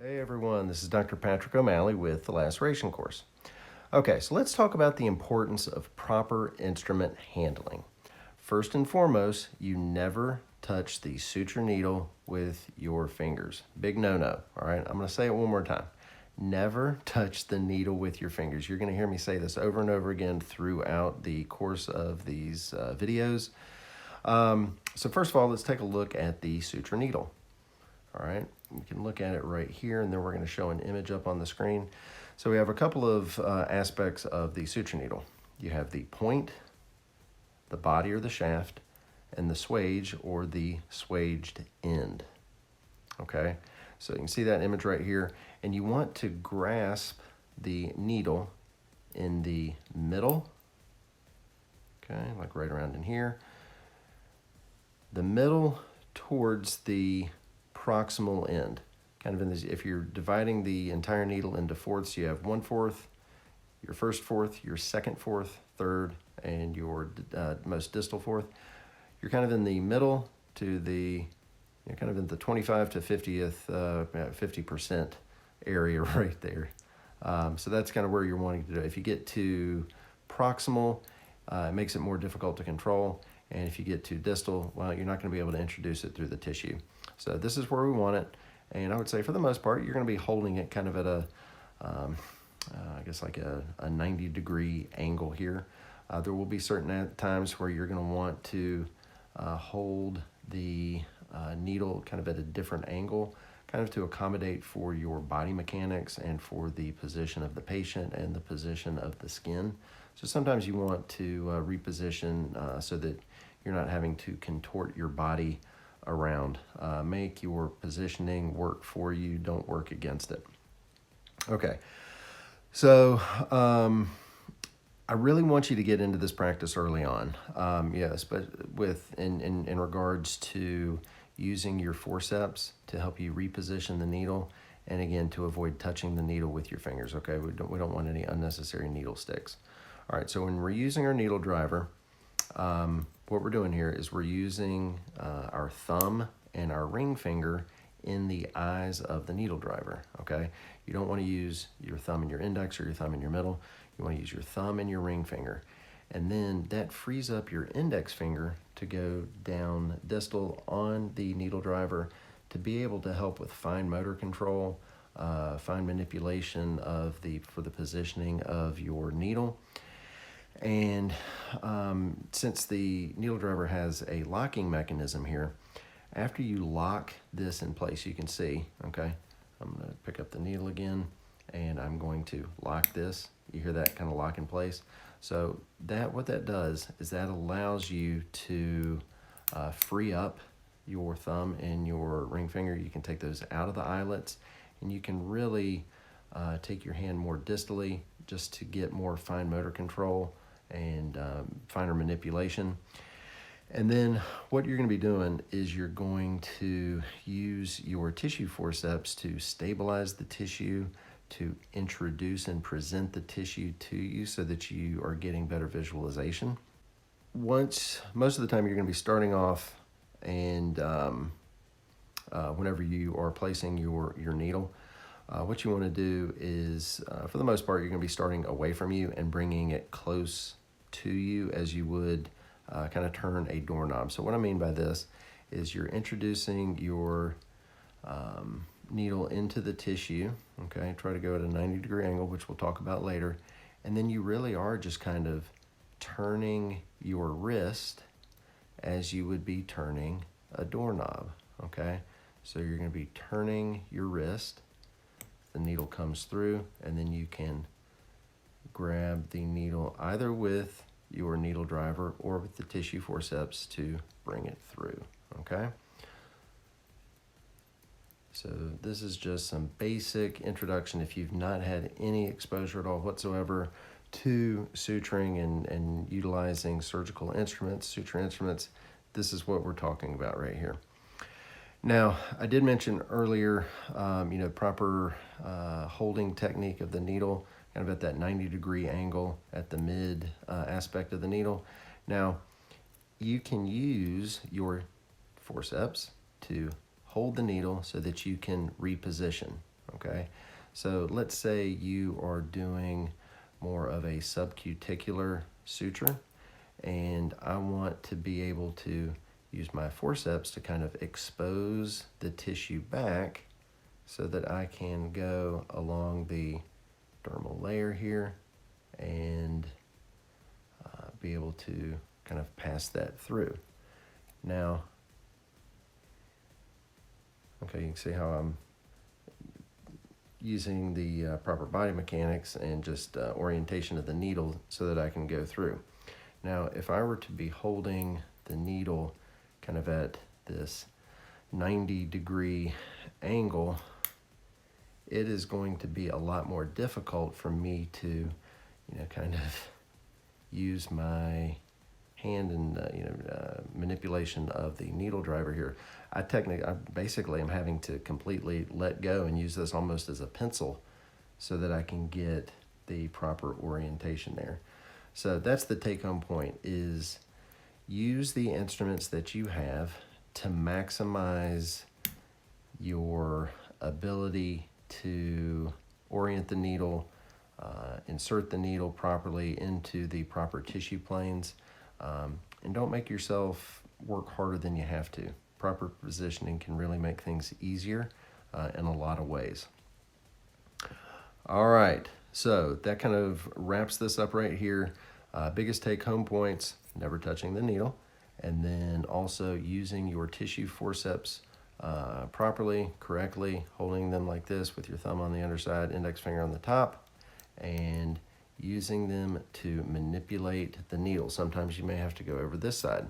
Hey everyone, this is Dr. Patrick O'Malley with the Laceration Course. Okay, so let's talk about the importance of proper instrument handling. First and foremost, you never touch the suture needle with your fingers. Big no-no, all right? I'm gonna say it one more time. Never touch the needle with your fingers. You're gonna hear me say this over and over again throughout the course of these videos. So first of all, let's take a look at the suture needle. All right, you can look at it right here, and then we're going to show an image up on the screen. So we have a couple of aspects of the suture needle. You have the point, the body or the shaft, and the swage or the swaged end. Okay, so you can see that image right here, and you want to grasp the needle in the middle, okay, like right around in here. The middle towards the proximal end, kind of in this. If you're dividing the entire needle into fourths, you have 1/4, your first fourth, your second fourth, third, and your most distal fourth. You're kind of in the middle to the, you're kind of in the 25 to 50% area right there. So that's kind of where you're wanting to do. If you get to proximal, it makes it more difficult to control. And if you get to distal, well, you're not going to be able to introduce it through the tissue. So this is where we want it. And I would say for the most part, you're going to be holding it kind of at a, I guess like a 90-degree angle here. There will be certain times where you're going to want to hold the needle kind of at a different angle, kind of to accommodate for your body mechanics and for the position of the patient and the position of the skin. So sometimes you want to reposition so that you're not having to contort your body around. Make your positioning work for you, don't work against it. Okay, so I really want you to get into this practice early on. Yes, but in regards to using your forceps to help you reposition the needle, and again to avoid touching the needle with your fingers. Okay, we don't want any unnecessary needle sticks. All right, so when we're using our needle driver, what we're doing here is we're using our thumb and our ring finger in the eyes of the needle driver, okay? You don't want to use your thumb and your index or your thumb and your middle. You want to use your thumb and your ring finger. And then that frees up your index finger to go down distal on the needle driver to be able to help with fine motor control, fine manipulation for the positioning of your needle. And since the needle driver has a locking mechanism here, after you lock this in place, you can see, okay, I'm going to pick up the needle again, and I'm going to lock this. You hear that kind of lock in place? So what that does is that allows you to free up your thumb and your ring finger. You can take those out of the eyelets, and you can really take your hand more distally just to get more fine motor control and finer manipulation. And then what you're going to be doing is you're going to use your tissue forceps to stabilize the tissue, to introduce and present the tissue to you so that you are getting better visualization. Most of the time you're going to be starting off, and whenever you are placing your needle, what you want to do is, for the most part, you're going to be starting away from you and bringing it close to you as you would kind of turn a doorknob. So what I mean by this is you're introducing your needle into the tissue, okay? Try to go at a 90-degree angle, which we'll talk about later. And then you really are just kind of turning your wrist as you would be turning a doorknob, okay? So you're going to be turning your wrist. The needle comes through, and then you can grab the needle either with your needle driver or with the tissue forceps to bring it through, okay? So this is just some basic introduction. If you've not had any exposure at all whatsoever to suturing and utilizing surgical instruments, suture instruments, this is what we're talking about right here. Now, I did mention earlier, proper holding technique of the needle, kind of at that 90-degree angle at the mid aspect of the needle. Now, you can use your forceps to hold the needle so that you can reposition, okay? So let's say you are doing more of a subcuticular suture, and I want to be able to use my forceps to kind of expose the tissue back so that I can go along the dermal layer here and be able to kind of pass that through. Now, okay, you can see how I'm using the proper body mechanics and just orientation of the needle so that I can go through. Now, if I were to be holding the needle kind of at this 90-degree angle, it is going to be a lot more difficult for me to, kind of use my hand and manipulation of the needle driver here. I basically am having to completely let go and use this almost as a pencil so that I can get the proper orientation there. So that's the take-home point, is use the instruments that you have to maximize your ability to orient the needle, insert the needle properly into the proper tissue planes, and don't make yourself work harder than you have to. Proper positioning can really make things easier in a lot of ways. All right, so that kind of wraps this up right here. Biggest take-home points: never touching the needle, and then also using your tissue forceps properly, correctly, holding them like this with your thumb on the underside, index finger on the top, and using them to manipulate the needle. Sometimes you may have to go over this side.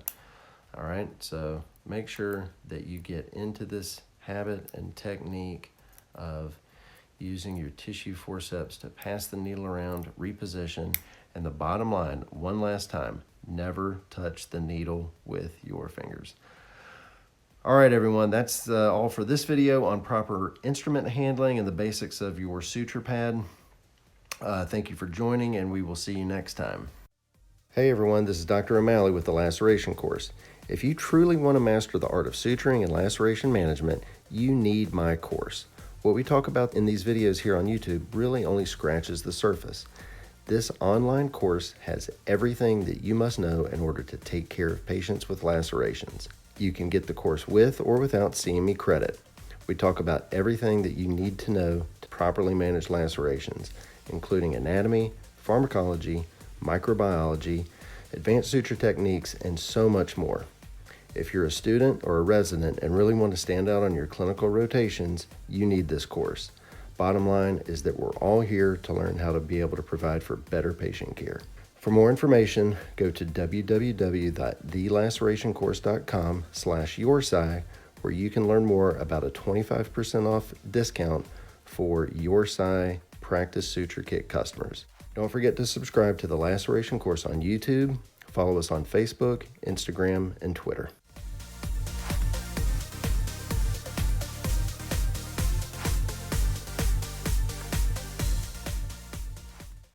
All right, so make sure that you get into this habit and technique of using your tissue forceps to pass the needle around, reposition, and the bottom line, one last time, never touch the needle with your fingers. All right, everyone, that's all for this video on proper instrument handling and the basics of your suture pad. Thank you for joining, and we will see you next time. Hey everyone, this is Dr. O'Malley with the Laceration Course. If you truly want to master the art of suturing and laceration management, you need my course. What we talk about in these videos here on YouTube really only scratches the surface. This online course has everything that you must know in order to take care of patients with lacerations. You can get the course with or without CME credit. We talk about everything that you need to know to properly manage lacerations, including anatomy, pharmacology, microbiology, advanced suture techniques, and so much more. If you're a student or a resident and really want to stand out on your clinical rotations, you need this course. Bottom line is that we're all here to learn how to be able to provide for better patient care. For more information, go to www.thelacerationcourse.com/yoursci, where you can learn more about a 25% off discount for YourSci Practice Suture Kit customers. Don't forget to subscribe to the Laceration Course on YouTube. Follow us on Facebook, Instagram, and Twitter.